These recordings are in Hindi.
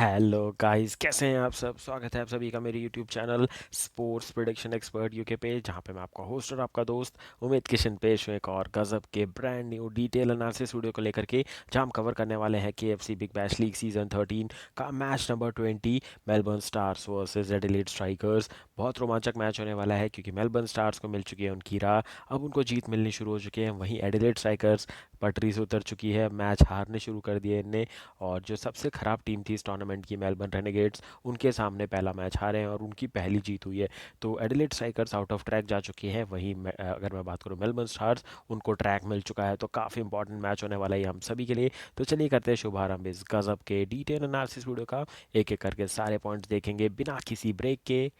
हेलो गाइस, कैसे हैं आप सब। स्वागत है आप सभी का मेरे YouTube channel sports prediction expert UK पे, जहां पे मैं आपका होस्ट और आपका दोस्त उमेद किशन पेश हूं एक और गजब के brand new detail analysis video को लेकर के, जहां हम कवर करने वाले हैं KFC big bash league season 13 का match number 20, Melbourne stars versus Adelaide strikers. बहुत रोमांचक मैच होने वाला है क्योंकि मेलबर्न स्टार्स को मिल चुकी है उनकी राह, अब उनको जीत मिलनी शुरू हो चुकी है। वहीं एडिलेड स्ट्राइकर्स पटरी से उतर चुकी है, मैच हारने शुरू कर दिए इनने। और जो सबसे ख़राब टीम थी इस टूर्नामेंट की, मेलबर्न रेनेगेड्स, उनके सामने पहला मैच हारे हैं और उनकी पहली जीत हुई है। तो Adelaide strikers out of track जा चुकी है। वहीं अगर मैं बात करूं मेलबर्न स्टार्स, उनको ट्रैक मिल चुका है। तो काफ़ी इंपॉर्टेंट मैच होने वाला है हम सभी के लिए। तो चलिए करते हैं शुभारंभ इस गजब के डिटेल एनालिसिस वीडियो का। एक एक करके सारे पॉइंट्स देखेंगे बिना किसी ब्रेक के।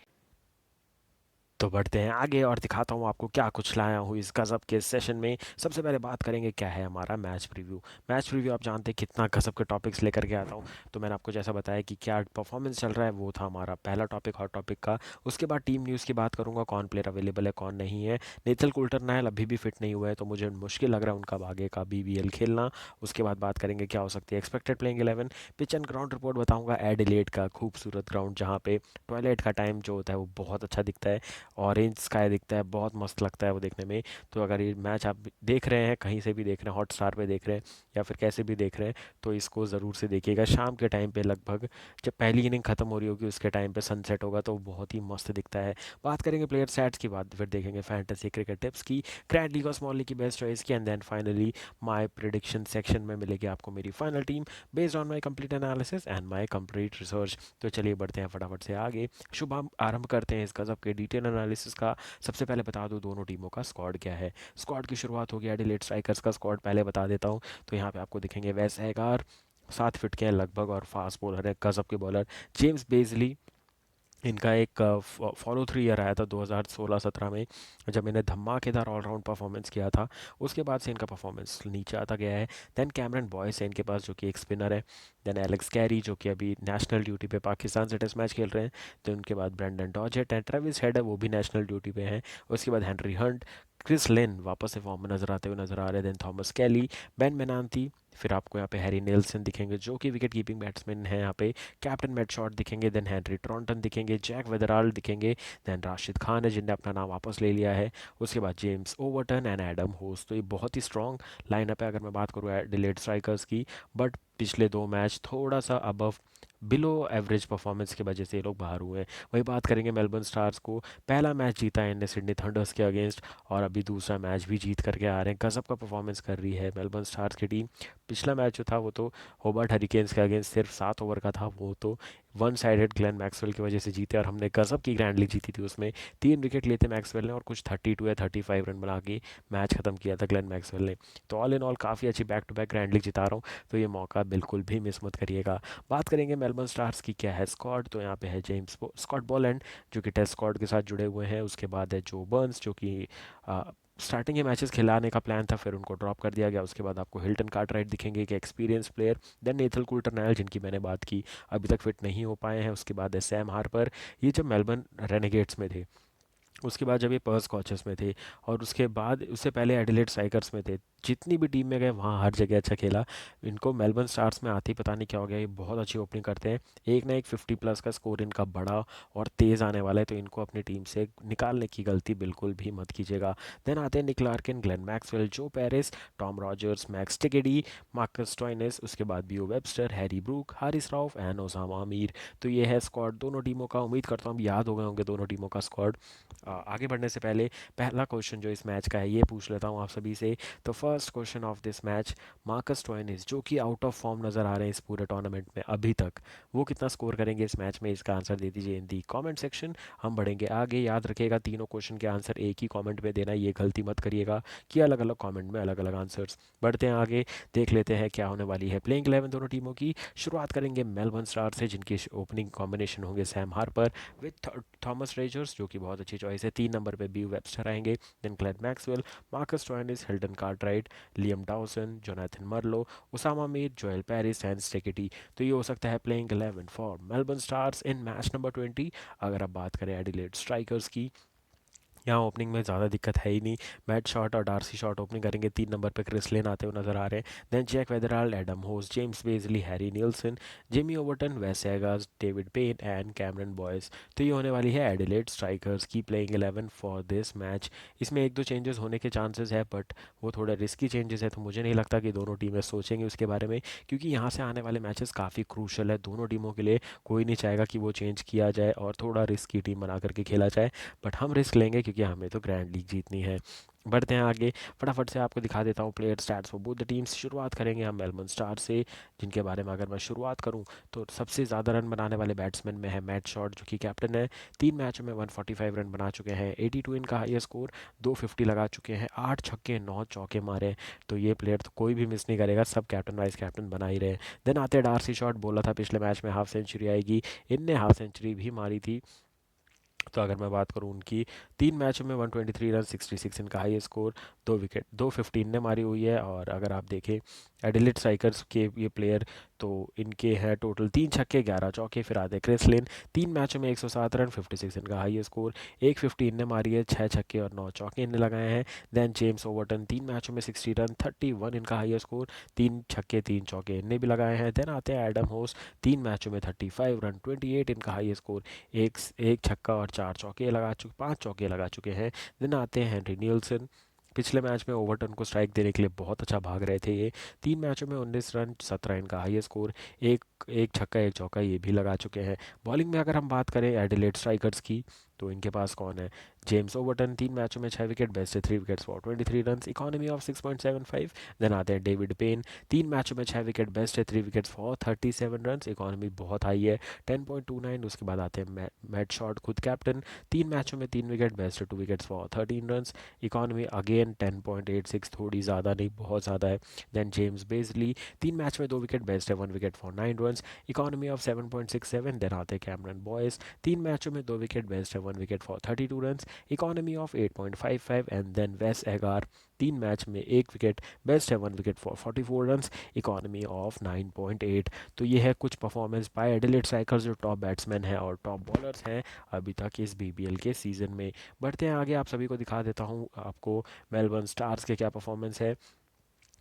तो बढ़ते हैं आगे और दिखाता हूँ आपको क्या कुछ लाया हूँ इस गज़ब के सेशन में। सबसे पहले बात करेंगे क्या है हमारा मैच प्रीव्यू। मैच प्रीव्यू आप जानते हैं कितना गज़ब के टॉपिक्स लेकर के आता हूँ। तो मैंने आपको जैसा बताया कि क्या परफॉर्मेंस चल रहा है, वो था हमारा पहला टॉपिक हॉट टॉपिक का। उसके बाद टीम न्यूज़ की बात करूँगा, कौन प्लेयर अवेलेबल है कौन नहीं है। नेथल कुल्टर नायल अभी भी फिट नहीं हुआ है, तो मुझे मुश्किल लग रहा है उनका आगे का बीबीएल खेलना। उसके बाद बात करेंगे क्या हो सकती है expected playing 11। Pitch and ground report बताऊँगा, एडिलेड का खूबसूरत ग्राउंड जहाँ पे टॉयलेट का टाइम जो होता है वो बहुत अच्छा दिखता है। ऑरेंज स्काई दिखता है, बहुत मस्त लगता है वो देखने में। तो अगर ये मैच आप देख रहे हैं, कहीं से भी देख रहे हैं, हॉट स्टार पे देख रहे हैं या फिर कैसे भी देख रहे हैं, तो इसको ज़रूर से देखिएगा। शाम के टाइम पे लगभग जब पहली इनिंग खत्म हो रही होगी उसके टाइम पे सनसेट होगा, तो बहुत ही मस्त दिखता है। बात करेंगे प्लेयर सैट्स की, बात फिर देखेंगे फैंटेसी क्रिकेट टिप्स की, ग्रैंड लीग और स्मॉल लीग की बेस्ट चॉइस की, and then finally my prediction section में मिलेगी आपको मेरी final team based on my complete analysis and my complete research. तो चलिए बढ़ते हैं फटाफट से आगे। शुभ आरंभ करते हैं इस गजब के डिटेल एनालिसिस का। सबसे पहले बता दूं दोनों टीमों का स्क्वाड क्या है। स्क्वाड की शुरुआत होगी, एडिलेड स्ट्राइकर्स का स्क्वाड पहले बता देता हूं। तो यहाँ पे आपको दिखेंगे वेस एगार, 7 फीट के हैं लगभग और फास्ट बॉलर है, गजब के बॉलर। जेम्स बेजली, इनका एक फॉलो थ्रू ईयर आया था 2016-17 में, जब इन्हें धमाकेदार ऑलराउंड परफॉर्मेंस किया था। उसके बाद से इनका परफॉर्मेंस नीचे आता गया है। देन कैमरन बॉयस है इनके पास, जो कि एक स्पिनर है। देन एलेक्स कैरी, जो कि अभी नेशनल ड्यूटी पे पाकिस्तान से टेस्ट मैच खेल रहे हैं। तो उनके बाद ब्रेंडन डॉजेट एंड ट्रेविस हेड है, वो भी नेशनल ड्यूटी पे हैं। उसके बाद हेनरी हंट, क्रिस लेन वापस से फॉर्म में नजर आते हुए नजर आ रहे हैं। देन थॉमस कैली, बेन मेनांती, फिर आपको यहाँ पे हैरी नेल्सन दिखेंगे जो कि विकेट कीपिंग बैट्समैन हैं यहाँ पे। कैप्टन मैट शॉट दिखेंगे, देन हेनरी ट्रॉन्टन दिखेंगे, जैक वेदराल दिखेंगे, देन राशिद खान है जिनने अपना नाम वापस ले लिया है। उसके बाद James Overton and Adam host. तो ये बहुत ही स्ट्रॉन्ग लाइनअप है अगर मैं बात करूँ डिलेड स्ट्राइकर्स की। बट पिछले 2 मैच थोड़ा सा अबव बिलो एवरेज परफॉर्मेंस की वजह से ये लोग बाहर हुए हैं। वही बात करेंगे मेलबर्न स्टार्स को, पहला मैच जीता है इनने सिडनी थंडर्स के अगेंस्ट, और अभी दूसरा मैच भी जीत करके आ रहे हैं। गजब का परफॉर्मेंस कर रही है मेलबर्न स्टार्स की टीम। पिछला मैच जो था वो तो होबर्ट हरिकेन्स के अगेंस्ट सिर्फ 7 ओवर का था, वो तो वन साइडेड ग्लेन मैक्सवेल की वजह से जीते, और हमने गजब की ग्रैंड लीग जीती थी उसमें। 3 विकेट लिए थे मैक्सवेल ने और कुछ 32 या 35 रन बना के मैच खत्म किया था ग्लेन मैक्सवेल ने। तो ऑल इन ऑल काफ़ी अच्छी back to back grand league जिता रहा हूँ, तो ये मौका बिल्कुल भी मिस मत करिएगा। बात करेंगे मेलबर्न स्टार्स की क्या है स्क्वाड। तो यहाँ पे है जेम्स स्कॉट बॉलैंड, जो कि टेस्ट स्क्वाड के साथ जुड़े हुए हैं। उसके बाद है जो बर्न्स, जो कि स्टार्टिंग के मैचेस खिलाने का प्लान था, फिर उनको ड्रॉप कर दिया गया। उसके बाद आपको हिल्टन कार्टराइट दिखेंगे, एक experience player. Then Nathan Coulter Nile, जिनकी मैंने बात की, अभी तक फिट नहीं हो पाए हैं। उसके बाद है सैम हार्पर, ये जब मेलबर्न रेनेगेट्स में थे, उसके बाद जब ये पर्स कॉचेस में थे, और उसके बाद उससे पहले एडिलेड स्ट्राइकर्स में थे। जितनी भी टीम में गए वहाँ हर जगह अच्छा खेला। इनको मेलबर्न स्टार्स में आते ही पता नहीं क्या हो गया, ये बहुत अच्छी ओपनिंग करते हैं। एक ना एक 50+ का स्कोर इनका बड़ा और तेज़ आने वाला है, तो इनको अपनी टीम से निकालने की गलती बिल्कुल भी मत कीजिएगा। देन आते हैं Nick Larkin, Glenn Maxwell, Joe Paris, Tom Rogers, मैक्स टिकेडी, मार्कस टॉइनिस, उसके बाद Beau Webster, Harry Brook, Haris Rauf and Osama Amir. तो ये है स्क्वाड दोनों टीमों का। उम्मीद करता हूँ याद हो गए होंगे दोनों टीमों का स्क्वाड। आगे बढ़ने से पहले पहला क्वेश्चन जो इस मैच का है ये पूछ लेता हूँ आप सभी से। तो first question of this match, Marcus टोइनिस जो कि आउट ऑफ फॉर्म नज़र आ रहे हैं इस पूरे टूर्नामेंट में अभी तक, वो कितना स्कोर करेंगे इस मैच में, इसका आंसर दे दीजिए इन दी कमेंट सेक्शन। हम बढ़ेंगे आगे। याद रखिएगा तीनों क्वेश्चन के आंसर एक ही कमेंट में देना, ये गलती मत करिएगा कि अलग अलग कमेंट में अलग अलग आंसर्स। बढ़ते हैं आगे, देख लेते हैं क्या होने वाली है प्लेइंग 11 दोनों टीमों की। शुरुआत करेंगे मेलबर्न स्टार से, जिनकी ओपनिंग कॉम्बिनेशन होंगे Sam Harper with Thomas Rogers, जो कि बहुत अच्छी चॉइस है। 3 नंबर पे बी वेबस्टर आएंगे, then Glenn Maxwell, Marcus Stoinis, Hilton Cartwright, Liam Dawson, Jonathan Merlo, Usama Mir, Joel Paris and Steketee. तो ये हो सकता है playing 11 for Melbourne Stars in match number 20। अगर आप बात करें एडिलेड स्ट्राइकर्स की, यहाँ ओपनिंग में ज़्यादा दिक्कत है ही नहीं। मैट शॉट और डार्सी शॉट ओपनिंग करेंगे, 3 नंबर पे क्रिस लेन आते हुए नजर आ रहे हैं। Then Jake Weatherald, Adam Hose, James Bazley, Harry Nielsen, Jamie Overton, Wes Agar, David Payne and Cameron Boyce. तो ये होने वाली है एडिलेड स्ट्राइकर्स की प्लेइंग 11 फॉर दिस मैच। इसमें एक दो चेंजेस होने के चांसेस है, बट वो थोड़ा रिस्की चेंजेस है, तो मुझे नहीं लगता कि दोनों टीमें सोचेंगे उसके बारे में, क्योंकि यहाँ से आने वाले मैचेस काफ़ी क्रूशल है दोनों टीमों के लिए। कोई नहीं चाहेगा कि वो चेंज किया जाए और थोड़ा रिस्की टीम बना करके खेला जाए, बट हम रिस्क लेंगे क्योंकि हमें तो ग्रैंड लीग जीतनी है। बढ़ते हैं आगे, फटाफट से आपको दिखा देता हूँ player stats for both the teams. शुरुआत करेंगे हम मेलबर्न स्टार से, जिनके बारे में अगर मैं शुरुआत करूँ तो सबसे ज़्यादा रन बनाने वाले बैट्समैन में है मैट शॉट, जो कि कैप्टन है। 3 मैचों में 145 रन बना चुके हैं, 82 इनका हाईएस्ट स्कोर, 250 लगा चुके हैं, 8 छक्के 9 चौके मारे हैं। तो ये प्लेयर तो कोई भी मिस नहीं करेगा, सब कैप्टन वाइस कैप्टन बना ही रहे। देन आते हैं डार्सी शॉट, बोला था पिछले मैच में हाफ सेंचुरी आएगी, इनने हाफ सेंचुरी भी मारी थी। तो अगर मैं बात करूं उनकी, 3 मैचों में 123 रन, 66 इनका हाई स्कोर, 2 विकेट, 215 ने मारी हुई है। और अगर आप देखें एडिलेड स्ट्राइकर्स के ये प्लेयर, तो इनके हैं टोटल 3 छक्के 11 चौके। फिर आते हैं क्रिस लेन, 3 मैचों में 107 रन, 56 इनका हाई स्कोर, 150 इनने मारी है, 6 छक्के और 9 चौके इनने लगाए हैं। देन जेम्स ओवर्टन, 3 मैचों में 60 रन, 31 इनका हाई स्कोर, 3 छक्के 3 चौके इनने भी लगाए हैं। देन आते हैं एडम होस, 3 मैचों में 35 रन, 28 इनका हाई स्कोर, एक एक छक्का और 4 चौके लगा चुके 5 चौके लगा चुके हैं। देन आते हैं हेनरी नीलसन, पिछले मैच में ओवर्टन को स्ट्राइक देने के लिए बहुत अच्छा भाग रहे थे ये। 3 मैचों में 19 रन, 17 इनका हाई स्कोर, एक एक छक्का 1 चौका ये भी लगा चुके हैं। बॉलिंग में अगर हम बात करें एडिलेड स्ट्राइकर्स की, तो इनके पास कौन है? जेम्स ओवर्टन, 3 मैचों में 6 विकेट, बेस्ट है 3 wickets for 23 run, economy of 6.75। Then आते हैं डेविड पेन, 3 मैचों में 6 विकेट, बेस्ट है 3 विकेट्स फॉर 37 रन, इकोनॉमी बहुत हाई है 10.29। उसके बाद आते हैं मैट शॉट, खुद कैप्टन, 3 मैचों में 3 विकेट, बेस्ट है 2 wickets for 13 run, economy again 10.86, थोड़ी ज़्यादा नहीं बहुत ज़्यादा है। देन जेम्स बेजली, 3 मैच में 2 विकेट, बेस्ट है 1 wicket for 9 run, economy of 7.67। Then आते हैं कैमरन बॉयस, 3 मैचों में 2 विकेट, बेस्ट है 1 wicket for 32 run, economy of 8.55। And then Wes Agar, 3 match में 1 विकेट, बेस्ट है 1 wicket for 44 run, economy of 9.8। तो ये है कुछ परफॉर्मेंस बाय एडिलेड स्ट्राइकर्स, जो टॉप बैट्समैन हैं और टॉप बॉलर्स हैं अभी तक इस बीबीएल के सीज़न में। बढ़ते हैं आगे, आप सभी को दिखा देता हूँ आपको मेलबर्न स्टार्स के क्या परफॉर्मेंस है।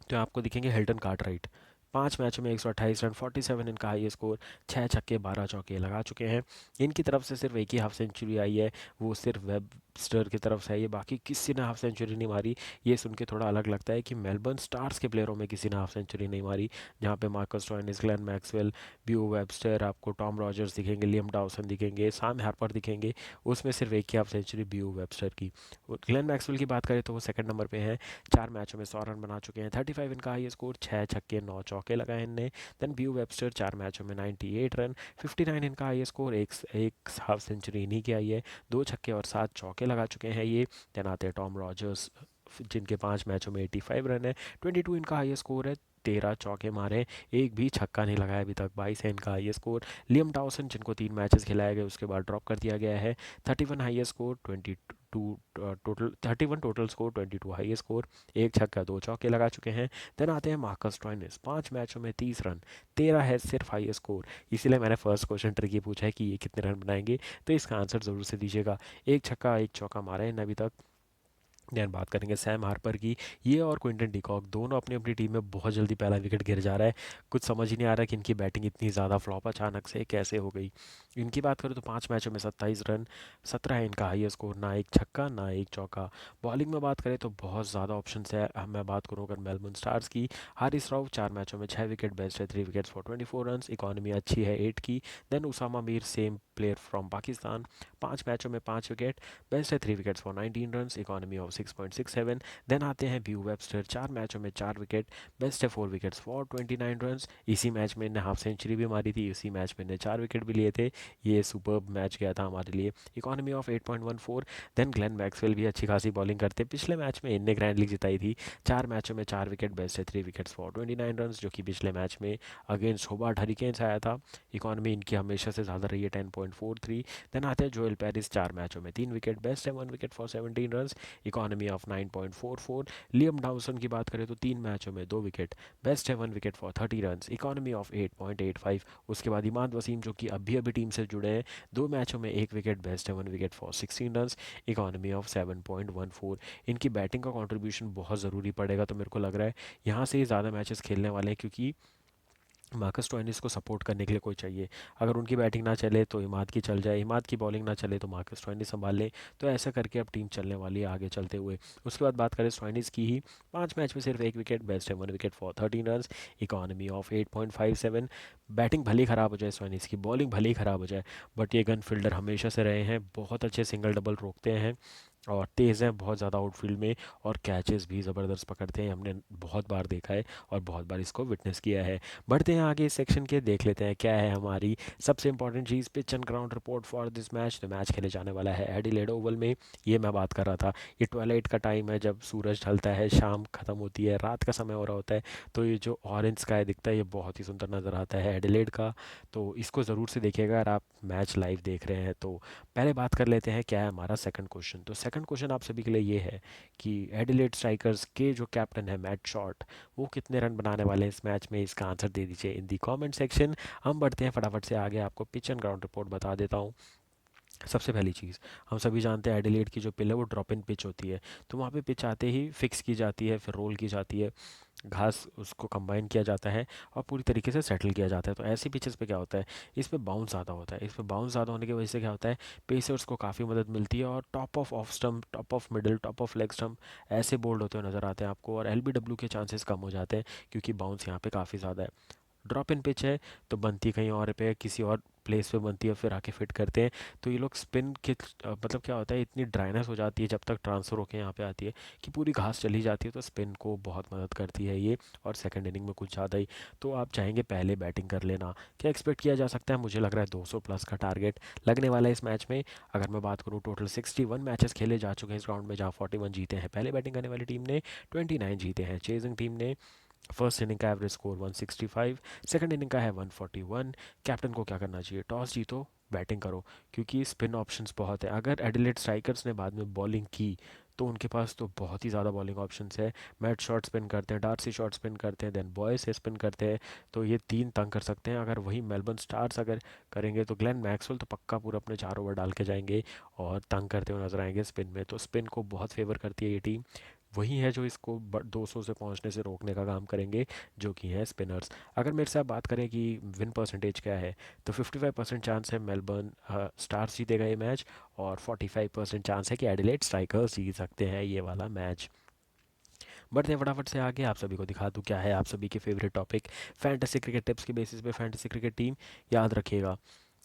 तो आपको दिखेंगे हिल्टन कार्टराइट, 5 मैचों में 128 रन, 47 इनका हाई स्कोर, 6 छक्के 12 चौके लगा चुके हैं। इनकी तरफ से सिर्फ एक ही हाफ सेंचुरी आई है, वो सिर्फ वेबस्टर की तरफ से आई है, बाकी किसी ने हाफ सेंचुरी नहीं मारी। ये सुन के थोड़ा अलग लगता है कि मेलबर्न स्टार्स के प्लेयरों में किसी ने हाफ सेंचुरी नहीं मारी, जहाँ पे मार्कस स्टोइनिस, ग्लेन मैक्सवेल, ब्यू वेबस्टर, आपको टॉम रॉजर्स दिखेंगे, लियम डाउसन दिखेंगे, सैम हार्पर दिखेंगे, उसमें सिर्फ एक ही हाफ सेंचुरी ब्यू वेबस्टर की। ग्लेन मैक्सवेल की बात करें तो वो सेकंड नंबर पे हैं, 4 मैचों में 100 रन बना चुके हैं, 35 इनका हाई स्कोर, 6 छक्के 9 चौके लगाए इनने। देन ब्यू वेबस्टर, 4 मैचों में 98 रन, 59 इनका हाई स्कोर, एक हाफ सेंचुरी इन्हीं की आई है, 2 छक्के और 7 चौके लगा चुके हैं ये। देन आते हैं टॉम रॉजर्स, जिनके 5 मैचों में 85 रन है, 22 इनका हाई स्कोर है, 13 चौके मारे, एक भी छक्का नहीं लगाया अभी तक, 22 है इनका हाई स्कोर। लियम डाउसन, जिनको 3 मैचेस खिलाए गए उसके बाद ड्रॉप कर दिया गया है, 31 high score, 22 total, 31 total score, 22 high score, एक छक्का 2 चौके लगा चुके हैं। देन आते हैं मार्कस स्टोइनिस, 5 मैचों में 30 रन, 13 है सिर्फ हाई स्कोर। इसीलिए मैंने फर्स्ट क्वेश्चन ट्रिकी पूछा है कि ये कितने रन बनाएंगे, तो इसका आंसर ज़रूर से दीजिएगा। एक छक्का एक चौका मारा है इन्हें अभी तक। ध्यान बात करेंगे सैम हार्पर की, ये और क्विंटन डिकॉक दोनों अपनी अपनी टीम में बहुत जल्दी पहला विकेट गिर जा रहा है। कुछ समझ ही नहीं आ रहा कि इनकी बैटिंग इतनी ज़्यादा फ्लॉप अचानक से कैसे हो गई। इनकी बात करें तो 5 मैचों में 27 रन, 17 है इनका हाई स्कोर, ना एक छक्का ना एक चौका। बॉलिंग में बात करें तो बहुत ज़्यादा ऑप्शन है। मैं बात करूँ अगर मेलबर्न स्टार्स की, हारिस राव, 4 मैचों में 6 विकेट, बेस्ट है 3 विकेट्स फॉर 24 रन, इकॉनमी अच्छी है 8 की। Then Usama Mir, same player from Pakistan, 5 मैचों में 5 विकेट, बेस्ट है 3 wickets for 19 run, economy of 6.67। Then आते हैं ब्यू वेबस्टर, 4 मैचों में 4 विकेट, बेस्ट है 4 विकेट्स फॉर 29 रन। इसी मैच में इन्हें हाफ सेंचुरी भी मारी थी, इसी मैच में इन्हें 4 विकेट भी लिए थे। ये सुपर्ब मैच गया था हमारे लिए, economy of 8.14। Then Glenn Maxwell भी अच्छी खासी बॉलिंग करते, पिछले मैच में इनने ग्रैंड लीग जिताई थी, 4 मैचों में 4 विकेट, बेस्ट है 3 विकेट्स फॉर 29 रन, जो कि पिछले मैच में अगेंस्ट होबार्ट हरिकेन्स आया था। इकॉनमी इनकी हमेशा से ज़्यादा रही है 6.43। देन आते हैं जोएल पेरिस, 4 मैचों में 3 wicket, best 7 wicket for 17 run, economy of 9.44। Liam Dawson की बात करें तो 3 मैचों में 2 wicket, best 7 wicket for 30 run, economy of 8.85। उसके बाद इमाद वसीम जो कि अभी अभी टीम से जुड़े हैं, 2 मैचों में 1 wicket, best 7 wicket for 16 run, economy of 7.14। इनकी बैटिंग का कंट्रीब्यूशन बहुत ज़रूरी पड़ेगा, तो मेरे को लग रहा है यहाँ से ज़्यादा मैचेस खेलने वाले हैं, क्योंकि मार्कस स्टोइनिस को सपोर्ट करने के लिए कोई चाहिए। अगर उनकी बैटिंग ना चले तो इमाद की चल जाए, इमाद की बॉलिंग ना चले तो मार्कस स्टोइनिस संभाल ले। तो ऐसा करके अब टीम चलने वाली है आगे चलते हुए। उसके बाद बात करें स्टोइनिस की ही, 5 मैच में सिर्फ 1 wicket, best 7 wicket for 13 run, economy of 8.57। Batting भले ही ख़राब हो जाए स्टोइनिस की, बॉलिंग भले ही ख़राब हो जाए, बट ये गन फील्डर हमेशा से रहे हैं, बहुत अच्छे सिंगल डबल रोकते हैं और तेज़ हैं बहुत ज़्यादा आउटफील्ड में, और कैचेस भी ज़बरदस्त पकड़ते हैं, हमने बहुत बार देखा है और बहुत बार इसको विटनेस किया है। बढ़ते हैं आगे इस सेक्शन के, देख लेते हैं क्या है हमारी सबसे important cheese, pitch and ground report for this match. तो मैच खेले जाने वाला है एडिलेड ओवल में। ये मैं बात कर रहा था, ये ट्वेलाइट का टाइम है, जब सूरज ढलता है, शाम खत्म होती है, रात का समय हो रहा होता है, तो ये जो ऑरेंज स्काई दिखता है ये बहुत ही सुंदर नज़र आता है एडिलेड का। तो इसको ज़रूर से देखिएगा अगर आप मैच लाइव देख रहे हैं तो। पहले बात कर लेते हैं क्या है हमारा सेकंड क्वेश्चन। तो सेकंड क्वेश्चन आप सभी के लिए ये है कि एडिलेड स्ट्राइकर्स के जो कैप्टन है मैट शॉट, वो कितने रन बनाने वाले हैं इस मैच में, इसका आंसर दे दीजिए इन दी कमेंट सेक्शन। हम बढ़ते हैं फटाफट से आगे, आपको पिच एंड ग्राउंड रिपोर्ट बता देता हूँ। सबसे पहली चीज़, हम सभी जानते हैं एडिलेड की जो पिच है वो ड्रॉप इन पिच होती है, तो वहाँ पे पिच आते ही फिक्स की जाती है, फिर रोल की जाती है, घास उसको कंबाइन किया जाता है और पूरी तरीके से सेटल किया जाता है। तो ऐसी पिचेस पे क्या होता है, इस पे बाउंस ज़्यादा होता है, इस पे बाउंस ज़्यादा होने की वजह से क्या होता है, पेसर्स को काफ़ी मदद मिलती है, और top off stump, top of middle, top of leg stump ऐसे बोल्ड होते हुए नज़र आते हैं आपको, और एलबीडब्ल्यू के चांसेस कम हो जाते हैं क्योंकि बाउंस यहाँ पे काफ़ी ज़्यादा है। ड्रॉप इन पिच है तो बनती कहीं और पे, किसी और प्लेस पे बनती है, फिर आके फिट करते हैं। तो ये लोग स्पिन के मतलब क्या होता है, इतनी ड्राइनेस हो जाती है जब तक ट्रांसफ़र होकर यहाँ पे आती है कि पूरी घास चली जाती है, तो स्पिन को बहुत मदद करती है ये। और सेकंड इनिंग में कुछ ज़्यादा ही, तो आप चाहेंगे पहले बैटिंग कर लेना। क्या एक्सपेक्ट किया जा सकता है, मुझे लग रहा है 200 प्लस का टारगेट लगने वाला है इस मैच में। अगर मैं बात करूँ, टोटल 61 मैचेस खेले जा चुके हैं इस राउंड में, जहाँ 41 जीते हैं पहले बैटिंग करने वाली टीम ने, 29 जीते हैं चेजिंग टीम ने। फर्स्ट इनिंग का एवरेज स्कोर 165, सेकंड इनिंग का है 141। कैप्टन को क्या करना चाहिए, टॉस जीतो, बैटिंग करो, क्योंकि स्पिन ऑप्शंस बहुत है। अगर एडिलेड स्ट्राइकर्स ने बाद में बॉलिंग की तो उनके पास तो बहुत ही ज़्यादा बॉलिंग ऑप्शंस है। मैट शॉट स्पिन करते हैं, डार्सी शॉट स्पिन करते हैं, देन बॉय से स्पिन करते हैं, तो ये तीन तंग कर सकते हैं। अगर वही मेलबर्न स्टार्स अगर करेंगे तो ग्लेन मैक्सवेल तो पक्का पूरा अपने 4 ओवर डाल के जाएंगे और तंग करते हुए नजर आएंगे स्पिन में। तो स्पिन को बहुत फेवर करती है ये टीम, वही है जो इसको 200 से पहुंचने से रोकने का काम करेंगे, जो कि हैं स्पिनर्स। अगर मेरे से आप बात करें कि विन परसेंटेज क्या है, तो 55% चांस है मेलबर्न स्टार्स जीतेगा ये मैच, और 45% चांस है कि एडिलेड स्ट्राइकर्स जीत सकते हैं ये वाला मैच। बढ़ते हैं फटाफट से आगे, आप सभी को दिखा दूँ क्या है आप सभी के favourite topic, fantasy cricket tips के बेसिस पे फैंटेसी क्रिकेट टीम। याद रखिएगा,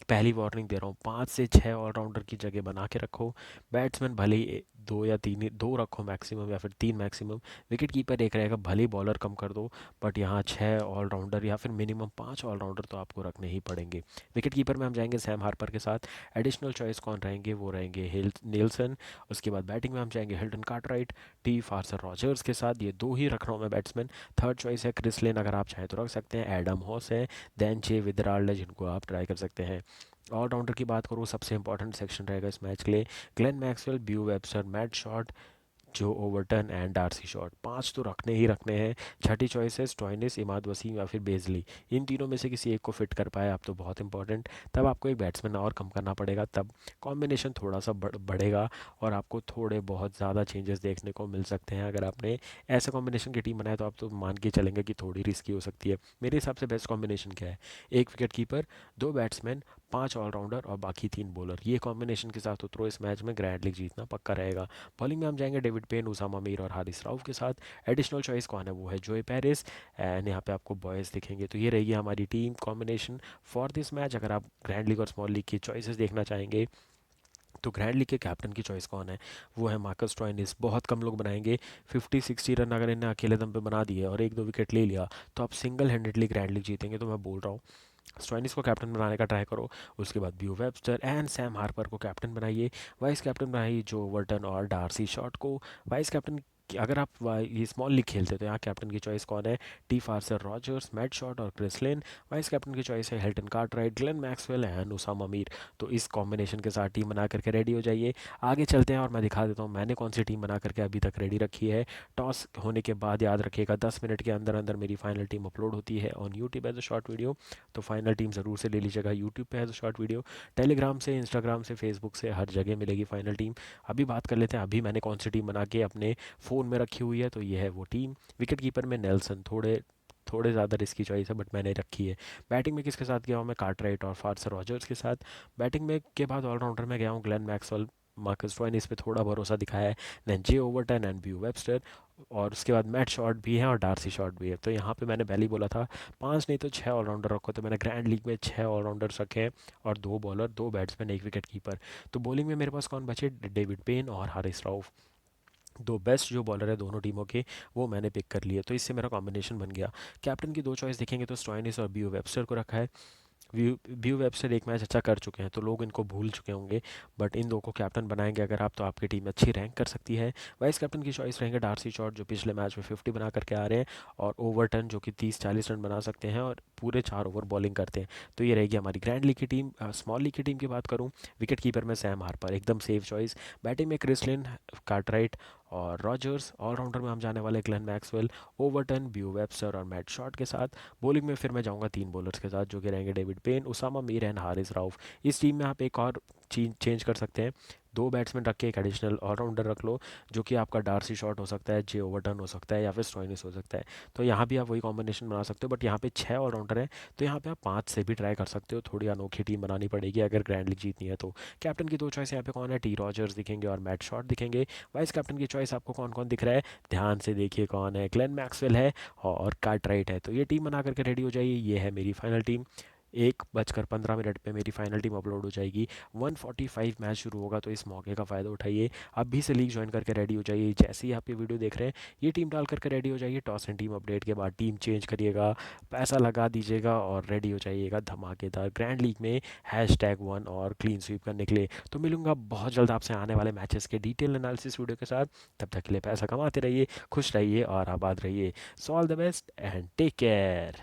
पहली वार्निंग दे रहा हूँ, 5 से 6 ऑलराउंडर की जगह बना के रखो। बैट्समैन भले ही दो या तीन ही, दो रखो मैक्सिमम, या फिर तीन मैक्सिमम। विकेट कीपर एक रहेगा, भले ही बॉलर कम कर दो, बट यहाँ 6 ऑलराउंडर या फिर मिनिमम 5 ऑलराउंडर तो आपको रखने ही पड़ेंगे। विकेट कीपर में हम जाएंगे सैम हार्पर के साथ। एडिशनल चॉइस कौन रहेंगे, वो रहेंगे हिल नीलसन। उसके बाद बैटिंग में हम जाएंगे हिल्टन कार्टराइट, टी फार्सर रॉजर्स के साथ, ये दो ही रख रहा हूँ मैं बैट्समैन। थर्ड चॉइस है क्रिस लेन, अगर आप चाहें तो रख सकते हैं। एडम हॉस है, दैन चे विदराल्ड है, जिनको आप ट्राई कर सकते हैं। ऑलराउंडर की बात करूँ, सबसे इंपॉर्टेंट सेक्शन रहेगा इस मैच के लिए, ग्लेन मैक्सवेल, ब्यू वेबस्टर, मैट शॉट, जो ओवरटन एंड डार्सी शॉट, 5 तो रखने ही रखने हैं। छठी चॉइस है स्टोइनिस, इमाद वसीम या फिर बेजली। इन तीनों में से किसी एक को फिट कर पाए आप तो बहुत इंपॉर्टेंट, तब आपको एक बैट्समैन और कम करना पड़ेगा, तब कॉम्बिनेशन थोड़ा सा बढ़ेगा और आपको थोड़े बहुत ज़्यादा चेंजेस देखने को मिल सकते हैं। अगर आपने ऐसे कॉम्बिनेशन की टीम बनाए तो आप तो मान के चलेंगे कि थोड़ी रिस्की हो सकती है। मेरे हिसाब से बेस्ट कॉम्बिनेशन क्या है, एक विकेट कीपर, दो बैट्समैन, 5 ऑलराउंडर और बाकी 3 बॉलर। ये कॉम्बिनेशन के साथ उतरो, इस मैच में ग्रैंड लीग जीतना पक्का रहेगा। बॉलिंग में हम जाएंगे डेविड पेन, उसामा मीर और हारिस राउफ के साथ। एडिशनल चॉइस कौन है, वो है जोए पेरिस, एंड यहाँ पे आपको बॉयज़ दिखेंगे। तो ये रहेगी हमारी team combination for this match. अगर आप ग्रैंड लीग और स्मॉल लीग की चॉइसेस देखना चाहेंगे, तो ग्रैंड लीग के कैप्टन की चॉइस कौन है, वो है मार्कस स्टोइनिस। बहुत कम लोग बनाएंगे, 50-60 रन अगर इन्हें अकेले दम पे बना दिए और एक दो विकेट ले लिया तो आप सिंगल हैंडेडली ग्रैंड लीग जीतेंगे। तो मैं बोल रहा हूँ स्टोइनिस को कैप्टन बनाने का ट्राई करो। उसके बाद ब्यू वेबस्टर एंड सैम हार्पर को कैप्टन बनाइए। वाइस कैप्टन बनाइए जो वर्टन और डार्सी शॉट को। वाइस कैप्टन कि अगर आप ये स्मॉल लीग खेलते हो तो यहाँ कैप्टन की चॉइस कौन है? टी फार्सर रॉजर्स, मैट शॉट और क्रिस लेन। वाइस कैप्टन की चॉइस है Hilton Cartwright, Glenn Maxwell and Usama Mir. तो इस कॉम्बिनेशन के साथ टीम बना करके रेडी हो जाइए। आगे चलते हैं और मैं दिखा देता हूँ मैंने कौन सी टीम बना करके अभी तक रेडी रखी है। टॉस होने के बाद याद रखिएगा 10 मिनट के अंदर अंदर मेरी फाइनल टीम अपलोड होती है on YouTube as a short video. तो फाइनल टीम ज़रूर से ले लीजिएगा यूट्यूब पे as a short video. Telegram से, इंस्टाग्राम से, फेसबुक से हर जगह मिलेगी फाइनल टीम। अभी बात कर लेते हैं अभी मैंने कौन सी टीम बना के अपने फ़ोन में रखी हुई है। तो ये है वो टीम। विकेट कीपर में नेल्सन, थोड़े थोड़े ज़्यादा रिस्की चॉइस है बट मैंने रखी है। बैटिंग में किसके साथ गया हूँ मैं? कार्टराइट और फार्सर रॉजर्स के साथ। बैटिंग में के बाद ऑलराउंडर में गया हूँ ग्लेन मैक्सवेल, मार्कस स्टोइनिस पे थोड़ा भरोसा दिखाया है, then J Overton and Beau Webster. और उसके बाद मैट शॉट भी है और डार्सी शॉट भी है। तो यहाँ पे मैंने पहले ही बोला था 5 नहीं तो 6 ऑलराउंडर रखो, तो मैंने ग्रैंड लीग में 6 ऑलराउंडर्स रखे हैं और 2 बॉलर, 2 बैट्समैन, एक विकेट कीपर। तो बॉलिंग में मेरे पास कौन बचे? डेविड पेन और हारिस राउफ। दो बेस्ट जो बॉलर है दोनों टीमों के, वो मैंने पिक कर लिए। तो इससे मेरा कॉम्बिनेशन बन गया। कैप्टन की दो चॉइस देखेंगे तो स्टोइनिस और बियो वेबस्टर को रखा है। व्यू वेबस्टर एक मैच अच्छा कर चुके हैं तो लोग इनको भूल चुके होंगे, बट इन दो को कैप्टन बनाएंगे अगर आप तो आपकी टीम अच्छी रैंक कर सकती है। वाइस कैप्टन की चॉइस रहेंगे डार्सी शॉट जो पिछले मैच में 50 बना करके आ रहे हैं, और ओवरटन जो कि 30-40 रन बना सकते हैं और पूरे 4 ओवर बॉलिंग करते हैं। तो ये रहेगी हमारी ग्रैंड लीग की टीम। स्मॉल लीग की टीम की बात करूँ, विकेट कीपर में सैम हार्पर, एकदम सेफ चॉइस। बैटिंग में क्रिस लिन, कार्टराइट और रॉजर्स। ऑलराउंडर में हम जाने वाले ग्लेन मैक्सवेल, ओवरटन, ब्यू वेबस्टर और मैट शॉट के साथ। बॉलिंग में फिर मैं जाऊंगा 3 बॉलर्स के साथ जो कि रहेंगे David Paine, Usama Mir and Haris Rauf. इस टीम में आप एक और चीज चेंज कर सकते हैं, 2 बैट्समैन रख के एक एडिशनल ऑलराउंडर रख लो, जो कि आपका डार्सी शॉट हो सकता है, जे ओवरटन हो सकता है या फिर स्टोइनिस हो सकता है। तो यहाँ भी आप वही कॉम्बिनेशन बना सकते हो, बट यहाँ पे 6 ऑलराउंडर हैं तो यहाँ पे आप 5 से भी ट्राई कर सकते हो। थोड़ी अनोखी टीम बनानी पड़ेगी अगर ग्रैंड लीग जीतनी है तो। कैप्टन की दो चॉइस यहाँ पे कौन है? टी रॉजर्स दिखेंगे और मैट शॉट दिखेंगे। वाइस कैप्टन की चॉइस आपको कौन कौन दिख रहा है? ध्यान से देखिए कौन है, ग्लेन मैक्सवेल है और कार्टराइट है। तो ये टीम बना करके रेडी हो जाइए, ये है मेरी फाइनल टीम। 1:15 पे मेरी फाइनल टीम अपलोड हो जाएगी। 1:45 मैच शुरू होगा, तो इस मौके का फ़ायदा उठाइए, अभी से लीग ज्वाइन करके रेडी हो जाइए। जैसे ही आप ये वीडियो देख रहे हैं ये टीम डाल करके रेडी हो जाइए। टॉस एंड टीम अपडेट के बाद टीम चेंज करिएगा, पैसा लगा दीजिएगा और रेडी हो जाइएगा धमाकेदार ग्रैंड लीग में #1 और क्लीन स्वीप करने के लिए। तो मिलूंगा बहुत जल्द आपसे आने वाले मैचेस के डिटेल एनालिसिस वीडियो के साथ। तब तक के लिए पैसा कमाते रहिए, खुश रहिए और आबाद रहिए। So all the best and take care.